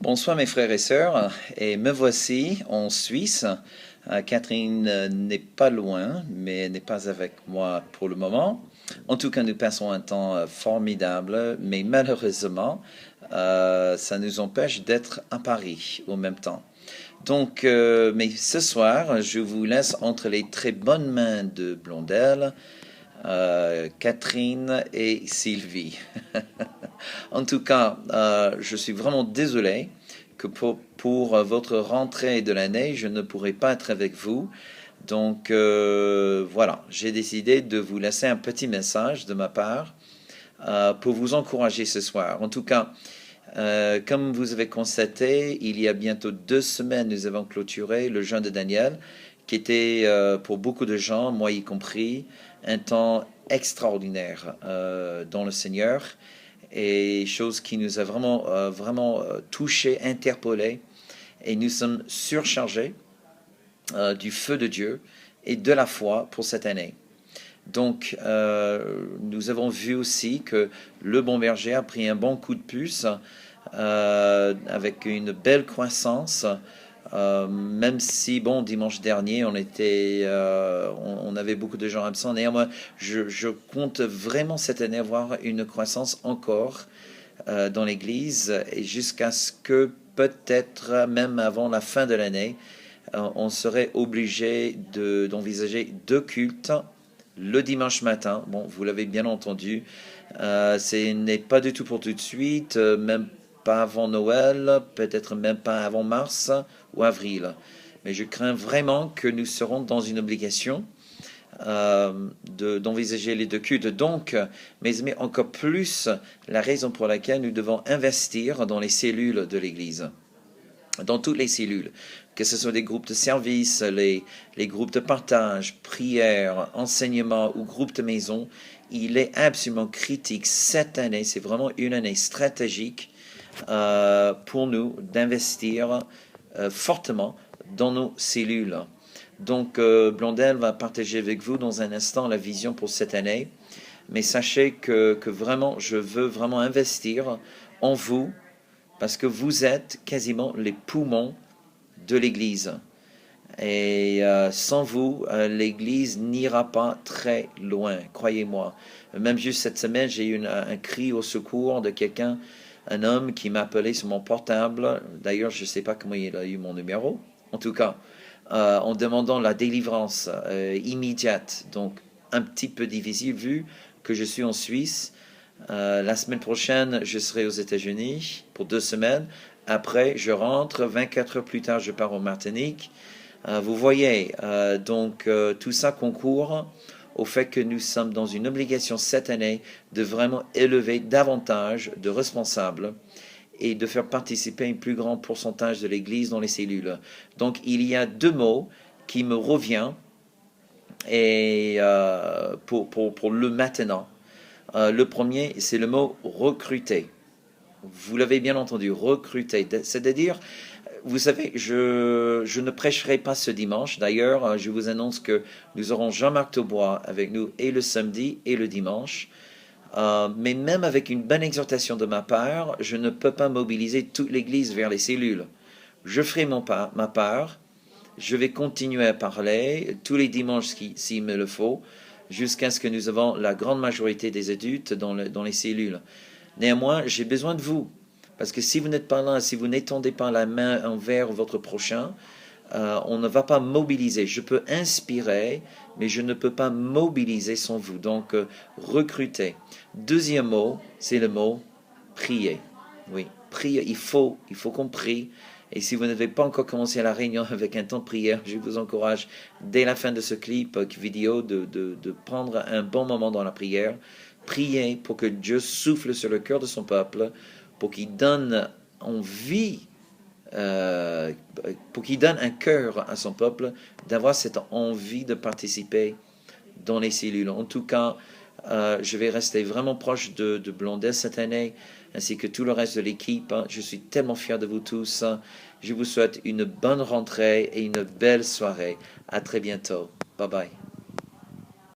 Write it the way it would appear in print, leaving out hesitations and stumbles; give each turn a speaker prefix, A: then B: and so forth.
A: Bonsoir mes frères et sœurs, et me voici en Suisse. Catherine n'est pas loin, mais n'est pas avec moi pour le moment. En tout cas, nous passons un temps formidable, mais malheureusement, ça nous empêche d'être à Paris au même temps. Donc, mais ce soir, je vous laisse entre les très bonnes mains de Blondel, Catherine et Sylvie. En tout cas, je suis vraiment désolé que pour votre rentrée de l'année, je ne pourrai pas être avec vous. Donc voilà, j'ai décidé de vous laisser un petit message de ma part pour vous encourager ce soir. En tout cas, comme vous avez constaté, il y a bientôt 2 semaines, nous avons clôturé le jeûne de Daniel, qui était pour beaucoup de gens, moi y compris, un temps extraordinaire dans le Seigneur et chose qui nous a vraiment touchés, interpellés, et nous sommes surchargés du feu de Dieu et de la foi pour cette année. Donc, nous avons vu aussi que le bon berger a pris un bon coup de puce avec une belle croissance. Même si, bon, dimanche dernier, on avait beaucoup de gens absents. Néanmoins, je compte vraiment cette année avoir une croissance encore dans l'Église et jusqu'à ce que peut-être même avant la fin de l'année, on serait obligé d'envisager 2 cultes le dimanche matin. Bon, vous l'avez bien entendu, ce n'est pas du tout pour tout de suite, même pas avant Noël, peut-être même pas avant mars ou avril. Mais je crains vraiment que nous serons dans une obligation d'envisager les 2 cultes. Donc, mes amis, encore plus la raison pour laquelle nous devons investir dans les cellules de l'Église, dans toutes les cellules, que ce soit des groupes de service, les groupes de partage, prière, enseignement ou groupes de maison. Il est absolument critique cette année, c'est vraiment une année stratégique pour nous d'investir fortement dans nos cellules. Donc, Blondel va partager avec vous dans un instant la vision pour cette année. Mais sachez que vraiment, je veux vraiment investir en vous parce que vous êtes quasiment les poumons de l'Église. Et sans vous, l'Église n'ira pas très loin, croyez-moi. Même juste cette semaine, j'ai eu un cri au secours de quelqu'un, un homme qui m'a appelé sur mon portable. D'ailleurs, je ne sais pas comment il a eu mon numéro. En tout cas, en demandant la délivrance immédiate. Donc, un petit peu difficile vu que je suis en Suisse. La semaine prochaine, je serai aux États-Unis pour 2 semaines. Après, je rentre. 24 heures plus tard, je pars en Martinique. Vous voyez, donc tout ça concourt au fait que nous sommes dans une obligation cette année de vraiment élever davantage de responsables et de faire participer un plus grand pourcentage de l'Église dans les cellules. Donc, il y a 2 mots qui me reviennent et, pour le maintenant. Le premier, c'est le mot recruter. Vous l'avez bien entendu, recruter. C'est-à-dire, vous savez, je ne prêcherai pas ce dimanche. D'ailleurs, je vous annonce que nous aurons Jean-Marc Taubois avec nous et le samedi et le dimanche. Mais même avec une bonne exhortation de ma part, je ne peux pas mobiliser toute l'Église vers les cellules. Je ferai ma part. Je vais continuer à parler tous les dimanches s'il me le faut, jusqu'à ce que nous avons la grande majorité des adultes dans les cellules. Néanmoins, j'ai besoin de vous. Parce que si vous n'êtes pas là, si vous n'étendez pas la main envers votre prochain, on ne va pas mobiliser. Je peux inspirer, mais je ne peux pas mobiliser sans vous. Donc, recruter. Deuxième mot, c'est le mot prier. Oui, prier. Il faut qu'on prie. Et si vous n'avez pas encore commencé la réunion avec un temps de prière, je vous encourage, dès la fin de ce clip vidéo, de prendre un bon moment dans la prière. Priez pour que Dieu souffle sur le cœur de son peuple, pour qu'il donne envie, pour qu'il donne un cœur à son peuple, d'avoir cette envie de participer dans les cellules. En tout cas, je vais rester vraiment proche de Blondel cette année, ainsi que tout le reste de l'équipe. Je suis tellement fier de vous tous. Je vous souhaite une bonne rentrée et une belle soirée. À très bientôt. Bye bye.